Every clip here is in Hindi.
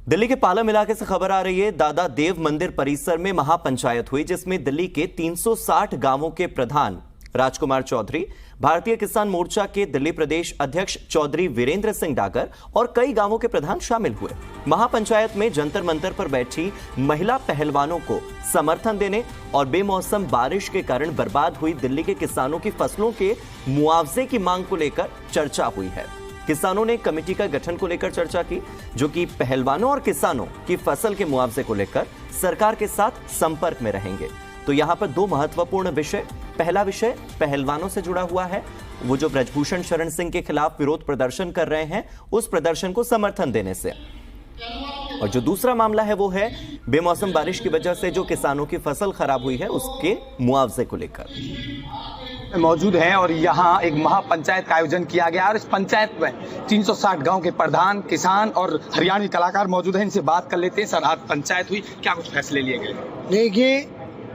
दिल्ली के पालम इलाके से खबर आ रही है। दादा देव मंदिर परिसर में महापंचायत हुई, जिसमें दिल्ली के 360 गांवों के प्रधान राजकुमार चौधरी, भारतीय किसान मोर्चा के दिल्ली प्रदेश अध्यक्ष चौधरी वीरेंद्र सिंह डागर और कई गांवों के प्रधान शामिल हुए। महापंचायत में जंतर मंतर पर बैठी महिला पहलवानों को समर्थन देने और बेमौसम बारिश के कारण बर्बाद हुई दिल्ली के किसानों की फसलों के मुआवजे की मांग को लेकर चर्चा हुई है। किसानों ने कमेटी का गठन को लेकर चर्चा की, जो कि पहलवानों और किसानों की फसल के मुआवजे को लेकर सरकार के साथ संपर्क में रहेंगे। तो यहां पर दो महत्वपूर्ण विषय, पहला विषय पहलवानों से जुड़ा हुआ है, वो जो ब्रजभूषण शरण सिंह के खिलाफ विरोध प्रदर्शन कर रहे हैं, उस प्रदर्शन को समर्थन देने से, और जो दूसरा मामला है वो है बेमौसम बारिश की वजह से जो किसानों की फसल खराब हुई है उसके मुआवजे को लेकर। मौजूद हैं और यहाँ एक महापंचायत का आयोजन किया गया और इस पंचायत में 360 गांव के प्रधान, किसान और हरियाणवी कलाकार मौजूद हैं। इनसे बात कर लेते हैं। सर, आज पंचायत हुई, क्या कुछ फैसले लिए गए? देखिए,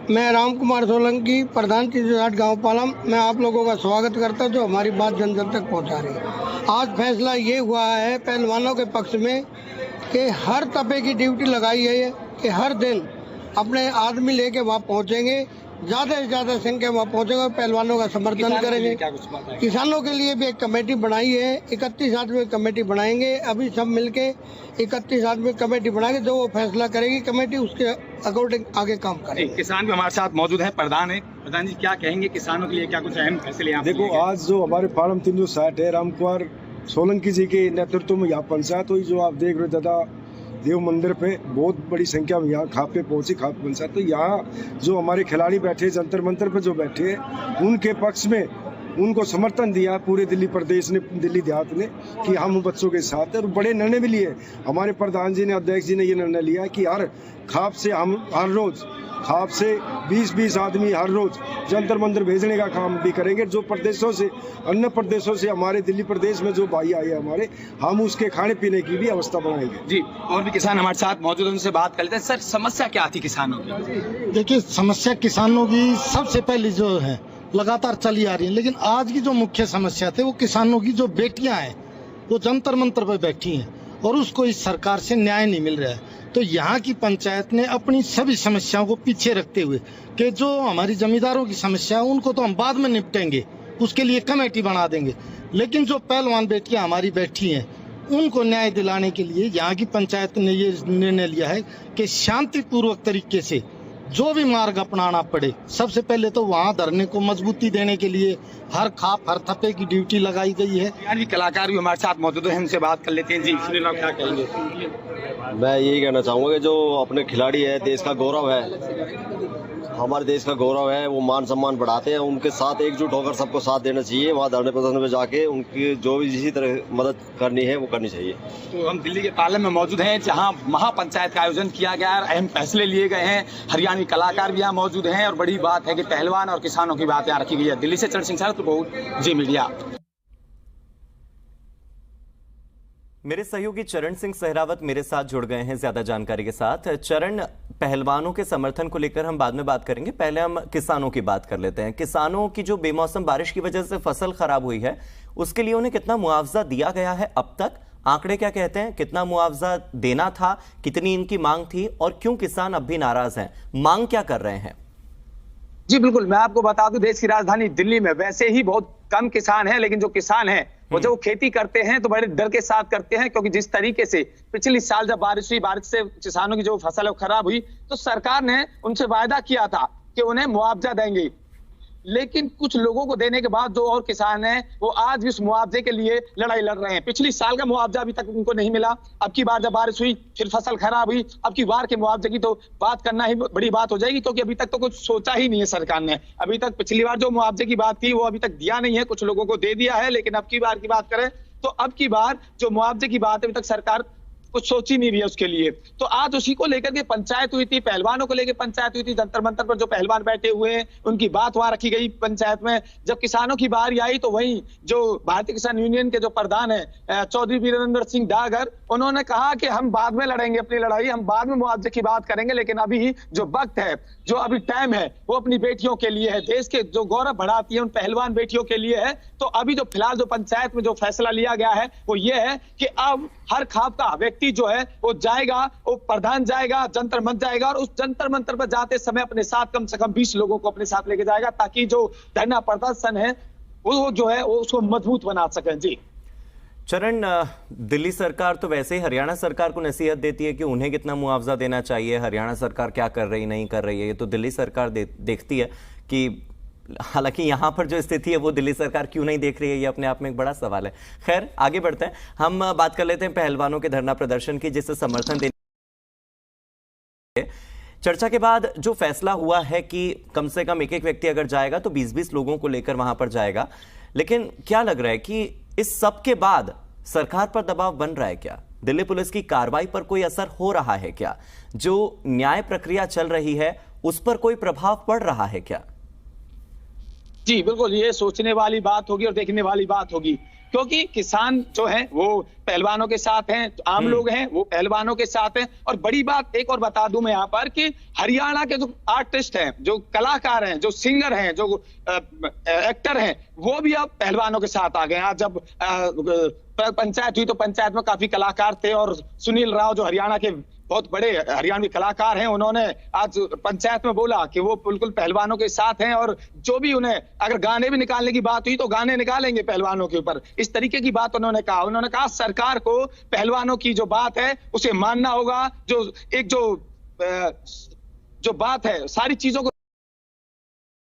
मैं राम कुमार सोलंकी, प्रधान 360 गांव पालम, मैं आप लोगों का स्वागत करता हूं जो हमारी बात जन जन तक पहुंचा रही है। आज फैसला ये हुआ है पहलवानों के पक्ष में कि हर तबे की ड्यूटी लगाई है कि हर दिन अपने आदमी लेके वहाँ पहुँचेंगे, ज्यादा से ज्यादा संख्या वहाँ पहुँचेंगे और पहलवानों का समर्थन करेंगे। किसानों के लिए भी एक कमेटी बनाई है, 31 आदमी कमेटी बनाएंगे। अभी सब मिलके 31 आदमी कमेटी बनाएंगे, जो वो फैसला करेगी कमेटी, उसके अकॉर्डिंग आगे काम करेंगे। किसान भी हमारे साथ मौजूद है, प्रधान है। प्रधान जी, क्या कहेंगे किसानों के लिए, क्या कुछ अहम फैसले? देखो, आज जो हमारे पालम 360 है, राम कुमार सोलंकी जी के नेतृत्व में यहाँ पंचायत हुई, जो आप देख रहे हो दादा देव मंदिर पे बहुत बड़ी संख्या में यहाँ खाप पे पहुंची, खाप पंचायत। तो यहाँ जो हमारे खिलाड़ी बैठे, जंतर मंतर पे जो बैठे, उनके पक्ष में उनको समर्थन दिया पूरे दिल्ली प्रदेश ने, दिल्ली देहात ने, कि हम बच्चों के साथ है। और बड़े निर्णय भी लिए हमारे प्रधान जी ने, अध्यक्ष जी ने ये निर्णय लिया कि हर खाप से हम हर रोज खाप से 20-20 आदमी हर रोज जंतर मंतर भेजने का काम भी करेंगे। जो प्रदेशों से, अन्य प्रदेशों से हमारे दिल्ली प्रदेश में जो भाई आए हमारे, हम उसके खाने पीने की भी व्यवस्था बनाएंगे। जी, और भी किसान हमारे साथ मौजूद है, उनसे बात कर लेते हैं। सर, समस्या क्या थी किसानों की? देखिए, समस्या किसानों की सबसे पहली जो है लगातार चली आ रही है, लेकिन आज की जो मुख्य समस्या थी वो किसानों की जो बेटियां हैं वो जंतर मंतर पर बैठी हैं और उसको इस सरकार से न्याय नहीं मिल रहा है। तो यहाँ की पंचायत ने अपनी सभी समस्याओं को पीछे रखते हुए कि जो हमारी जमींदारों की समस्या है उनको तो हम बाद में निपटेंगे, उसके लिए कमेटी बना देंगे, लेकिन जो पहलवान बेटियां हमारी बैठी हैं उनको न्याय दिलाने के लिए यहाँ की पंचायत ने ये निर्णय लिया है कि शांतिपूर्वक तरीके से जो भी मार्ग अपनाना पड़े, सबसे पहले तो वहाँ धरने को मजबूती देने के लिए हर खाप हर थप्पे की ड्यूटी लगाई गई है। यानी कलाकार भी हमारे साथ मौजूद है, उनसे बात कर लेते हैं। जी, सुनील राव, क्या कहेंगे? मैं यही कहना चाहूँगा कि जो अपने खिलाड़ी है, देश का गौरव है, हमारे देश का गौरव है, वो मान सम्मान बढ़ाते हैं, उनके साथ एकजुट होकर सबको साथ देना चाहिए। वहाँ धरने प्रदर्शन में जाके उनकी जो भी जिसी तरह मदद करनी है वो करनी चाहिए। तो हम दिल्ली के पालम में मौजूद हैं, जहाँ महापंचायत का आयोजन किया गया है, अहम फैसले लिए गए हैं। हरियाणवी कलाकार भी यहाँ मौजूद हैं और बड़ी बात है कि पहलवान और किसानों की बात यहाँ रखी गई है। दिल्ली से चरण सिंह सहरावत, जी मीडिया। मेरे सहयोगी चरण सिंह सहरावत मेरे साथ जुड़ गए हैं ज्यादा जानकारी के साथ। चरण, पहलवानों के समर्थन को लेकर हम बाद में बात करेंगे, पहले हम किसानों की बात कर लेते हैं। किसानों की जो बेमौसम बारिश की वजह से फसल खराब हुई है, उसके लिए उन्हें कितना मुआवजा दिया गया है अब तक? आंकड़े क्या कहते हैं, कितना मुआवजा देना था, कितनी इनकी मांग थी और क्यों किसान अब भी नाराज हैं? मांग क्या कर रहे हैं? जी बिल्कुल, मैं आपको बता दूं, देश की राजधानी दिल्ली में वैसे ही बहुत कम किसान हैं, लेकिन जो किसान हैं वो जब खेती करते हैं तो बड़े डर के साथ करते हैं, क्योंकि जिस तरीके से पिछली साल जब बारिश हुई, बारिश से किसानों की जो फसल है वो खराब हुई, तो सरकार ने उनसे वायदा किया था कि उन्हें मुआवजा देंगे। लेकिन कुछ लोगों को देने के बाद जो और किसान हैं वो आज भी उस मुआवजे के लिए लड़ाई लड़ रहे हैं। पिछली साल का मुआवजा अभी तक उनको नहीं मिला। अब की बार जब बारिश हुई, फिर फसल खराब हुई, अब की बार के मुआवजे की तो बात करना ही बड़ी बात हो जाएगी, क्योंकि अभी तक तो कुछ सोचा ही नहीं है सरकार ने। अभी तक पिछली बार जो मुआवजे की बात थी वो अभी तक दिया नहीं है, कुछ लोगों को दे दिया है, लेकिन अब की बार की बात करें तो अब की बार जो मुआवजे की बात है अभी तक सरकार कुछ सोच ही नहीं रही है उसके लिए। तो आज उसी को लेकर के पंचायत हुई थी, पहलवानों को लेकर पंचायत हुई थी। जंतर मंतर पर जो पहलवान बैठे हुए हैं उनकी बात वहां रखी गई पंचायत में। जब किसानों की बारी आई तो वहीं जो भारतीय किसान यूनियन के जो प्रधान है चौधरी वीरेंद्र सिंह डागर, उन्होंने कहा कि हम बाद में लड़ेंगे अपनी लड़ाई, हम बाद में मुआवजे की बात करेंगे, लेकिन अभी जो वक्त है, जो अभी टाइम है, वो अपनी बेटियों के लिए है, देश के जो गौरव बढ़ाती है उन पहलवान बेटियों के लिए है। तो अभी जो फिलहाल जो पंचायत में जो फैसला लिया गया है वो ये है कि अब हर खाप का व्यक्ति व्यक्ति जो है वो जाएगा, वो प्रधान जाएगा, जंतर मंतर जाएगा और उस जंतर मंतर पर जाते समय अपने साथ कम से कम 20 लोगों को अपने साथ लेके जाएगा, ताकि जो धरना प्रदर्शन है वो जो है वो उसको मजबूत बना सकें। जी चरण, दिल्ली सरकार तो वैसे ही हरियाणा सरकार को नसीहत देती है कि उन्हें कितना मुआवजा देना चाहिए, हरियाणा सरकार क्या कर रही नहीं कर रही है, ये तो दिल्ली सरकार देखती है कि हालांकि यहां पर जो स्थिति है वो दिल्ली सरकार क्यों नहीं देख रही है, ये अपने आप में एक बड़ा सवाल है। खैर आगे बढ़ते हैं, हम बात कर लेते हैं पहलवानों के धरना प्रदर्शन की, जिससे समर्थन देने चर्चा के बाद जो फैसला हुआ है कि कम से कम एक व्यक्ति अगर जाएगा तो 20-20 लोगों को लेकर वहां पर जाएगा। लेकिन क्या लग रहा है कि इस सब के बाद सरकार पर दबाव बन रहा है क्या? दिल्ली पुलिस की कार्रवाई पर कोई असर हो रहा है क्या? जो न्याय प्रक्रिया चल रही है उस पर कोई प्रभाव पड़ रहा है क्या? जी बिल्कुल, ये सोचने वाली बात होगी और देखने वाली बात होगी, क्योंकि किसान जो हैं वो पहलवानों के साथ हैं, आम लोग हैं वो पहलवानों के साथ हैं। और बड़ी बात एक और बता दूं मैं यहाँ पर कि हरियाणा के जो आर्टिस्ट हैं, जो कलाकार हैं, जो सिंगर हैं, जो एक्टर हैं, वो भी अब पहलवानों के साथ आ गए। आज जब पंचायत हुई तो पंचायत में काफी कलाकार थे और सुनील राव जो हरियाणा के बहुत बड़े हरियाणवी कलाकार हैं, उन्होंने आज पंचायत में बोला कि वो बिल्कुल पहलवानों के साथ हैं और जो भी उन्हें अगर गाने भी निकालने की बात हुई तो गाने निकालेंगे पहलवानों के ऊपर, इस तरीके की बात उन्होंने कहा। उन्होंने कहा सरकार को पहलवानों की जो बात है उसे मानना होगा, जो बात है सारी चीजों को।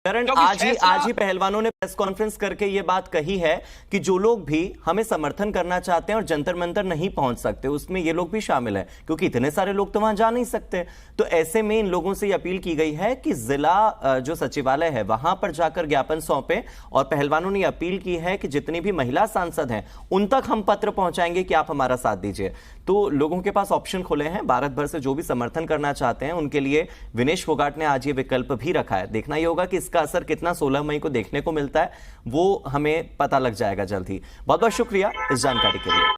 करण, आज ही पहलवानों ने प्रेस कॉन्फ्रेंस करके ये बात कही है कि जो लोग भी हमें समर्थन करना चाहते हैं और जंतर मंतर नहीं पहुंच सकते, उसमें ये लोग भी शामिल हैं, क्योंकि इतने सारे लोग तो वहां जा नहीं सकते। तो ऐसे में इन लोगों से ये अपील की गई है कि जिला जो सचिवालय है वहां पर जाकर ज्ञापन सौंपे। और पहलवानों ने अपील की है कि जितनी भी महिला सांसद हैं उन तक हम पत्र पहुंचाएंगे कि आप हमारा साथ दीजिए। तो लोगों के पास ऑप्शन खुले हैं, भारत भर से जो भी समर्थन करना चाहते हैं उनके लिए विनेश फोगाट ने आज ये विकल्प भी रखा है। देखना ये होगा कि इसका असर कितना 16 मई को देखने को मिलता है, वो हमें पता लग जाएगा जल्द ही। बहुत बहुत शुक्रिया इस जानकारी के लिए।